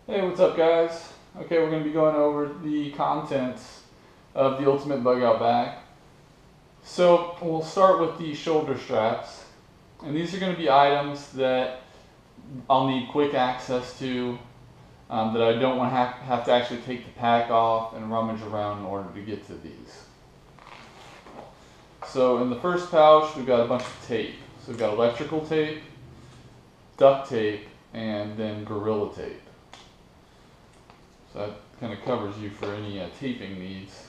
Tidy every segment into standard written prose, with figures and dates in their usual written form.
Hey, what's up, guys? Okay, we're going to be going over the contents of the Ultimate Bug Out Bag. So, we'll start with the shoulder straps. And these are going to be items that I'll need quick access to, that I don't want to have to actually take the pack off and rummage around in order to get to these. So, in the first pouch, we've got a bunch of tape. So, we've got electrical tape, duct tape, and then Gorilla Tape. So that kind of covers you for any taping needs.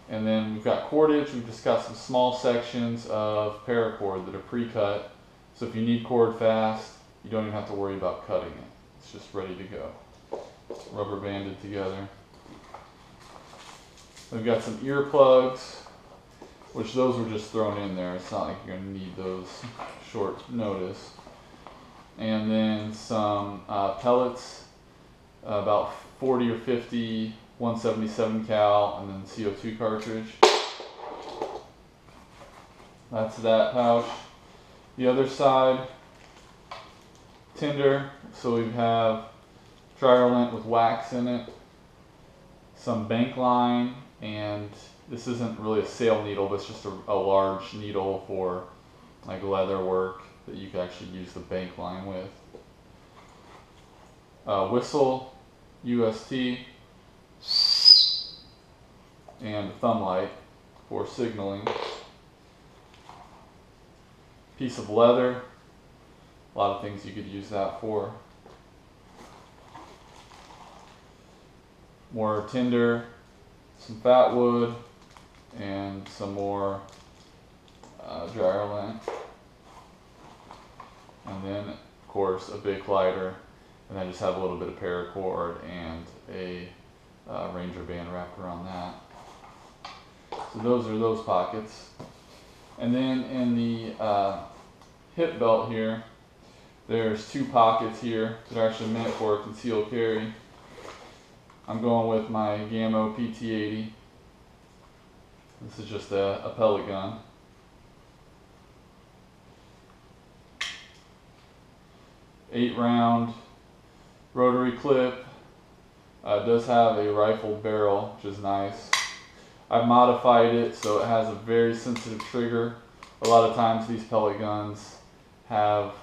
And then we've got cordage. We've just got some small sections of paracord that are pre-cut. So if you need cord fast, you don't even have to worry about cutting it. It's just ready to go. Rubber banded together. We've got some earplugs, which those were just thrown in there. It's not like you're going to need those short notice. And then some pellets, about 40 or 50 177 cal, and then CO2 cartridge. That's that pouch. The other side, tinder. So we have dryer lint with wax in it, some bank line, and this isn't really a sail needle, but it's just a large needle for like leather work that you can actually use the bank line with. Whistle, UST, and a thumb light for signaling. Piece of leather, a lot of things you could use that for. More tinder, some fat wood, and some more dryer lint. And then, of course, a big lighter, and I just have a little bit of paracord and a Ranger band wrapped around that. So those are those pockets. And then in the hip belt here, there's two pockets here that are actually meant for concealed carry. I'm going with my Gammo PT80. This is just a pellet gun. Eight-round rotary clip. It does have a rifled barrel, which is nice. I've modified it so it has a very sensitive trigger. A lot of times these pellet guns have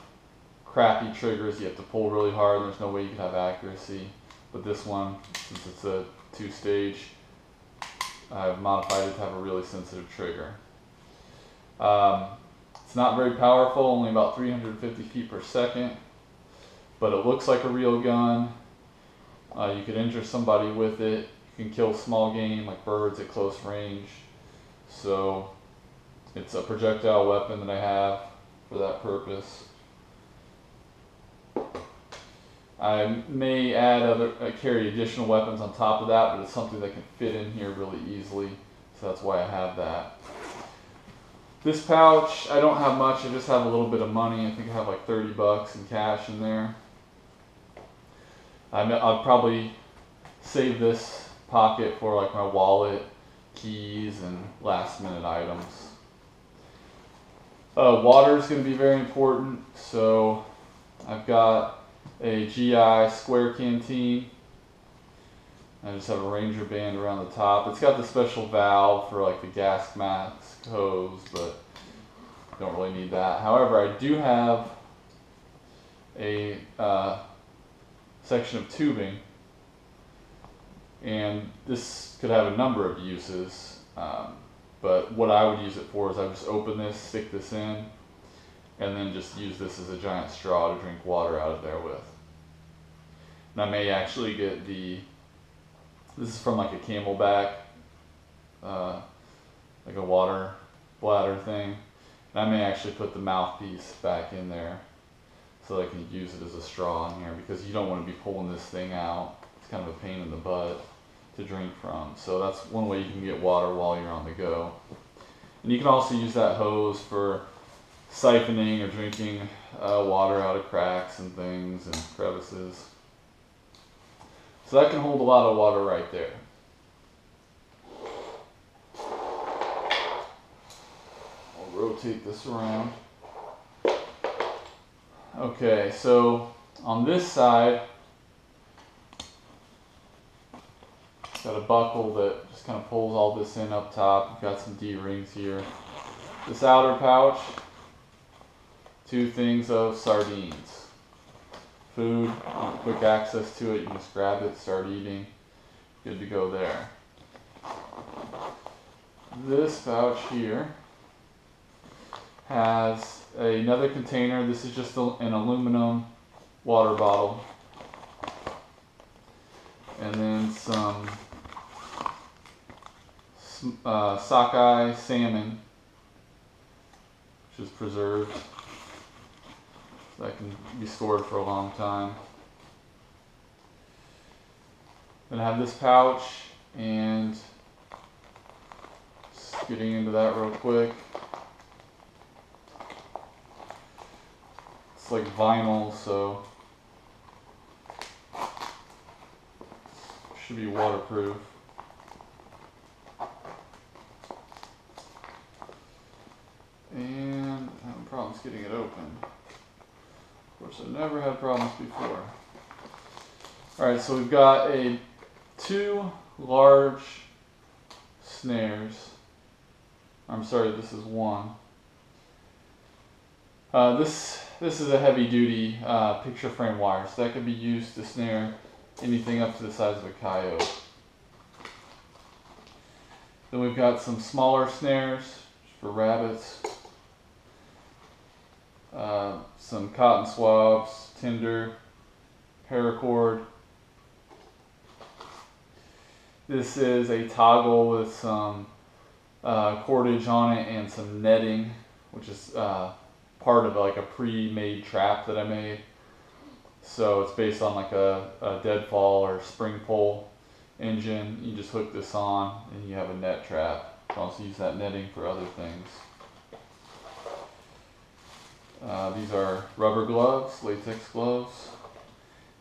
crappy triggers. You have to pull really hard and there's no way you can have accuracy. But this one, since it's a two-stage, I've modified it to have a really sensitive trigger. It's not very powerful, only about 350 feet per second, but it looks like a real gun. You could injure somebody with it. You can kill small game like birds at close range. So it's a projectile weapon that I have for that purpose. I may carry additional weapons on top of that, but it's something that can fit in here really easily. So that's why I have that. This pouch, I don't have much. I just have a little bit of money. I think I have like 30 bucks in cash in there. I'll probably save this pocket for like my wallet, keys, and last minute items. Water is going to be very important, so I've got a GI square canteen. I just have a Ranger band around the top. It's got the special valve for like the gas mask hose, but don't really need that. However, I do have a section of tubing, and this could have a number of uses, but what I would use it for is I would just open this, stick this in, and then just use this as a giant straw to drink water out of there with. And I may actually get this is from like a Camelback, like a water bladder thing, and I may actually put the mouthpiece back in there so I can use it as a straw in here, because you don't want to be pulling this thing out. It's kind of a pain in the butt to drink from. So that's one way you can get water while you're on the go. And you can also use that hose for siphoning or drinking water out of cracks and things and crevices. So that can hold a lot of water right there. I'll rotate this around. Okay, so on this side, Got a buckle that just kind of pulls all this in up top. You've got some D-rings here. This outer pouch, 2 things of sardines. Food, quick access to it, you can just grab it, start eating. Good to go there. This pouch here has another container. This is just an aluminum water bottle. And then some sockeye salmon, which is preserved. So that can be stored for a long time. Then I have this pouch, and just getting into that real quick. It's like vinyl, so should be waterproof. And I'm having problems getting it open. Of course, I've never had problems before. Alright, so we've got 2 large snares. I'm sorry, this is 1. This is a heavy duty picture frame wire, so that can be used to snare anything up to the size of a coyote. Then we've got some smaller snares for rabbits. Some cotton swabs, tinder, paracord. This is a toggle with some cordage on it and some netting, which is part of like a pre-made trap that I made. So it's based on like a deadfall or spring pole engine. You just hook this on and you have a net trap. You can also use that netting for other things. These are rubber gloves, latex gloves.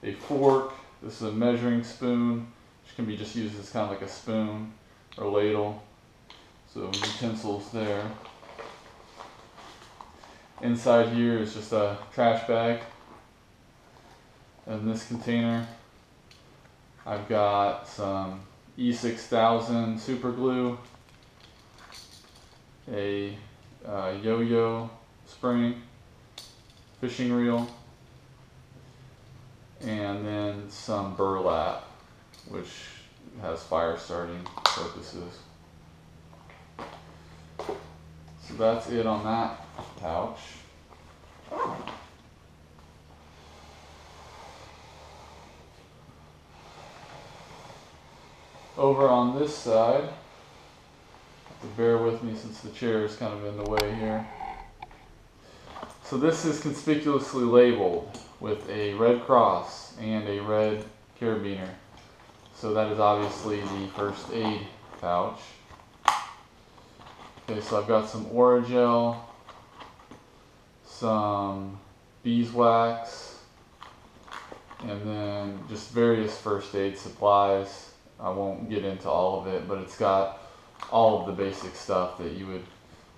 A fork. This is a measuring spoon, which can be just used as kind of like a spoon or ladle. So utensils there. Inside here is just a trash bag. In this container, I've got some E6000 super glue, a yo-yo spring, fishing reel, and then some burlap, which has fire starting purposes. So that's it on that pouch. Over on this side, have to bear with me since the chair is kind of in the way here. So this is conspicuously labeled with a red cross and a red carabiner. So that is obviously the first aid pouch. Okay, so I've got some Orajel, some beeswax, and then just various first aid supplies. I won't get into all of it, but it's got all of the basic stuff that you would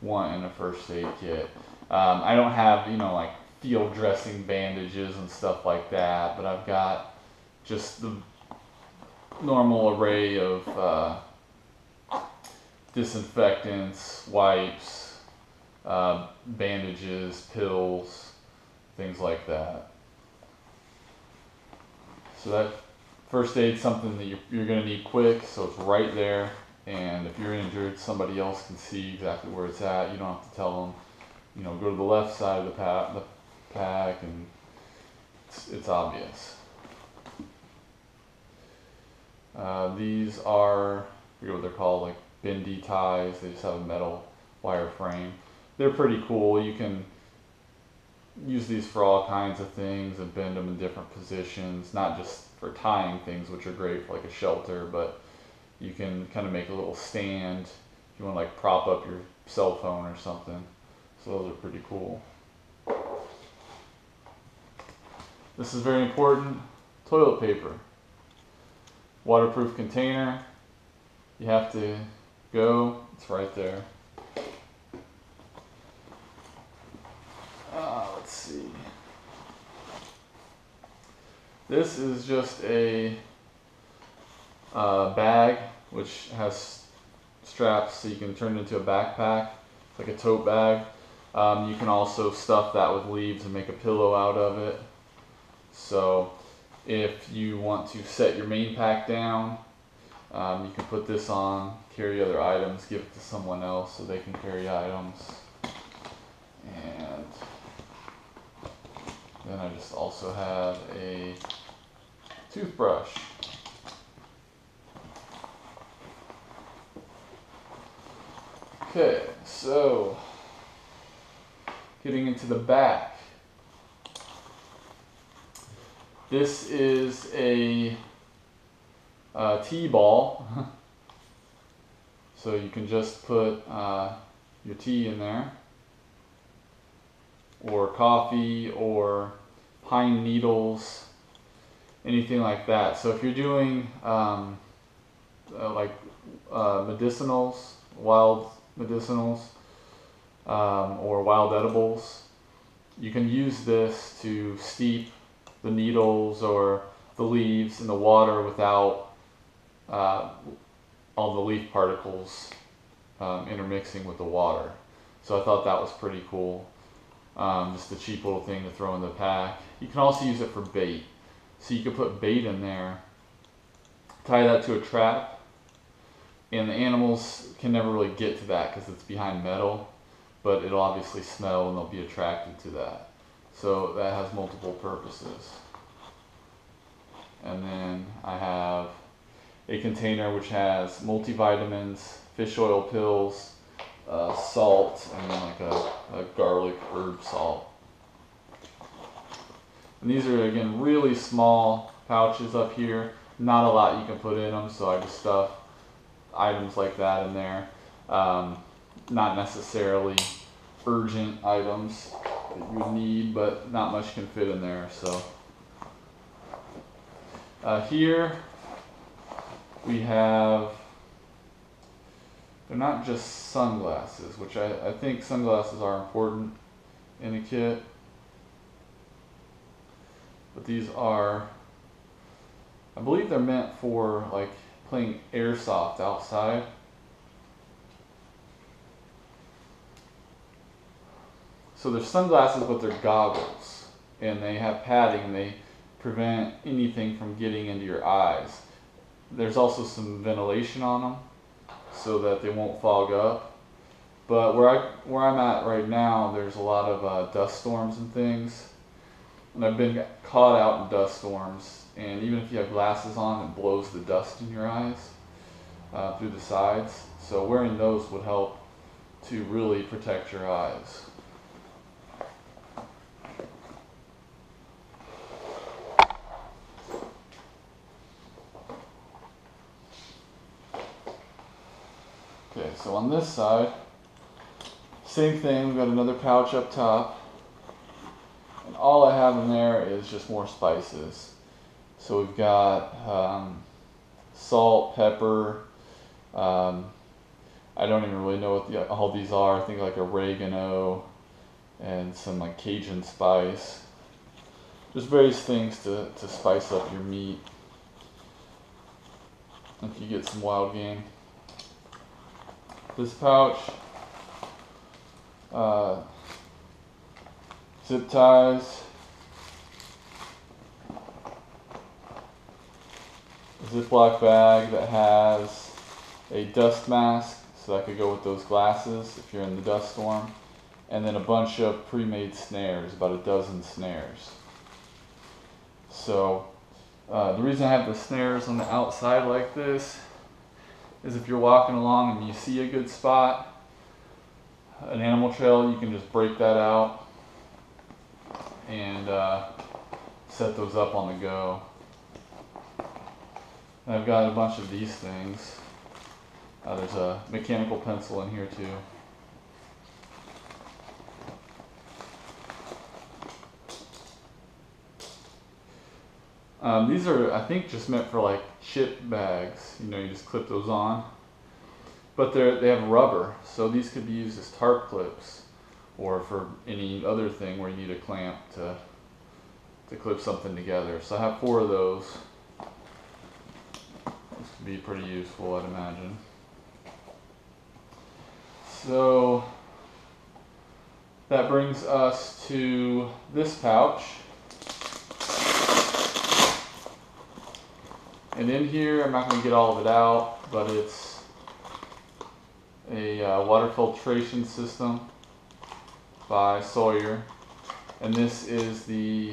want in a first aid kit. I don't have, like field dressing bandages and stuff like that, but I've got just the normal array of disinfectants, wipes, bandages, pills, things like that. So that first aid is something that you're going to need quick, so it's right there. And if you're injured, somebody else can see exactly where it's at. You don't have to tell them, go to the left side of the pack, and it's obvious. These are, I forget what they're called, like bendy ties. They just have a metal wire frame. They're pretty cool. You can use these for all kinds of things and bend them in different positions, not just for tying things, which are great for like a shelter, but you can kind of make a little stand if you want to like prop up your cell phone or something. So those are pretty cool. This is very important. Toilet paper. Waterproof container. You have to go. It's right there. Let's see. This is just a bag, which has straps so you can turn it into a backpack, like a tote bag. You can also stuff that with leaves and make a pillow out of it. So if you want to set your main pack down, you can put this on, carry other items, give it to someone else so they can carry items. And then I just also have a toothbrush. Okay, so getting into the back. This is a tea ball. So you can just put your tea in there, or coffee, or pine needles, anything like that. So if you're doing medicinals, wild medicinals, or wild edibles, you can use this to steep the needles or the leaves in the water without all the leaf particles intermixing with the water. So I thought that was pretty cool. Just a cheap little thing to throw in the pack. You can also use it for bait. So you could put bait in there, tie that to a trap, and the animals can never really get to that because it's behind metal, but it'll obviously smell and they'll be attracted to that. So that has multiple purposes. And then I have a container which has multivitamins, fish oil pills, salt, and then like a garlic herb salt. And these are, again, really small pouches up here. Not a lot you can put in them, so I just stuff items like that in there. Not necessarily urgent items that you would need, but not much can fit in there. So here we have, they're not just sunglasses, which I think sunglasses are important in a kit. But these are, I believe they're meant for like playing airsoft outside. So they're sunglasses, but they're goggles, and they have padding, and they prevent anything from getting into your eyes. There's also some ventilation on them so that they won't fog up. But where I'm at right now, there's a lot of dust storms and things. And I've been caught out in dust storms, and even if you have glasses on, it blows the dust in your eyes through the sides. So wearing those would help to really protect your eyes. Okay, so on this side, same thing, we've got another pouch up top. And all I have in there is just more spices. So we've got salt, pepper. I don't even really know what all these are. I think like oregano and some like Cajun spice. Just various things to spice up your meat if you get some wild game. This pouch, zip ties, a Ziploc bag that has a dust mask, so that could go with those glasses if you're in the dust storm, and then a bunch of pre-made snares, about a dozen snares. So the reason I have the snares on the outside like this is if you're walking along and you see a good spot, an animal trail, you can just break that out and set those up on the go. And I've got a bunch of these things. There's a mechanical pencil in here too. These are, I think, just meant for like chip bags. You know, you just clip those on. But they have rubber, so these could be used as tarp clips, or for any other thing where you need a clamp to clip something together. So I have 4 of those. Those could be pretty useful, I'd imagine. So that brings us to this pouch. And in here, I'm not going to get all of it out, but it's a water filtration system by Sawyer. And this is the,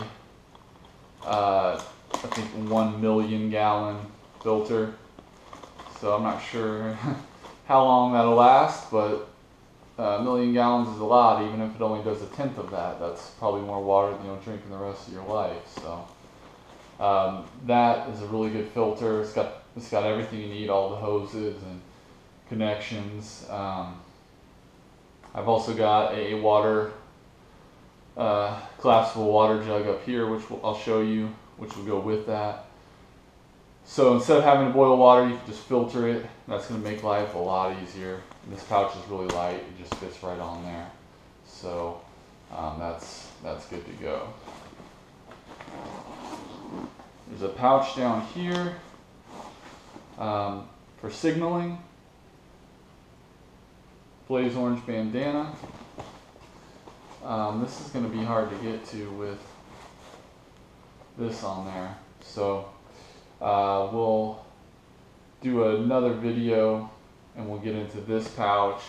I think 1 million gallon filter. So I'm not sure how long that'll last, but 1 million gallons is a lot, even if it only does 1/10 of that. That's probably more water than you'll drink in the rest of your life. So that is a really good filter. It's got everything you need, all the hoses and connections. I've also got a water collapsible water jug up here, which I'll show you, which will go with that. So instead of having to boil water, you can just filter it. That's going to make life a lot easier. And this pouch is really light; it just fits right on there. So that's good to go. There's a pouch down here for signaling. Blaze orange bandana. This is going to be hard to get to with this on there. So we'll do another video and we'll get into this pouch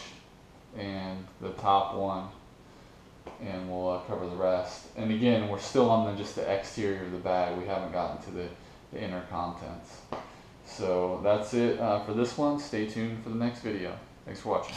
and the top one, and we'll cover the rest. And again, we're still on just the exterior of the bag. We haven't gotten to the inner contents. So that's it for this one. Stay tuned for the next video. Thanks for watching.